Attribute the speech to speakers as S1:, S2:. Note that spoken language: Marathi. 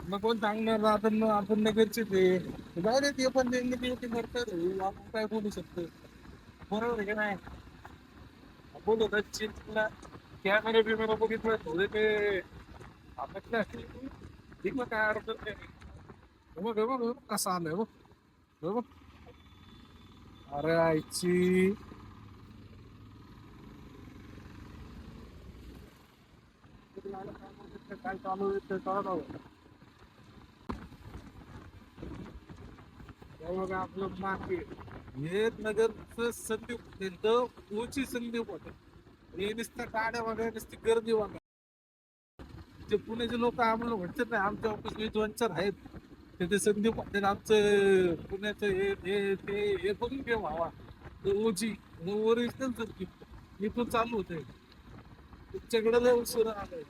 S1: मग कोण सांगणार आपण नगरचे ते जाऊ दे ते पण ड्युटी करतात आपण काय बोलू शकतो बरोबर आहे का नाही बोलू तुला कॅमेरे बिमेरा बघितलं थोडे ते आपल्या ठीक मग काय अडचण नाही बघ कसं आलंय बघ अरे आईची काय चालू आहे ते कळत बघा आपलं मार्केट हे नगरचं संधी उची संधी होत हे नुसतं गाड्या वगैरे नुसती गर्दी वगैरे जे पुण्याचे लोक आम्हाला म्हणतात नाही आमच्या ऑफिस दोन चार आहेत ते संधी पाटील आमचं पुण्याचं हे बघून घे व्हावा ओजी ओरिजिनल संधी इथून चालू होते तुमच्याकडे लय उशीर आलाय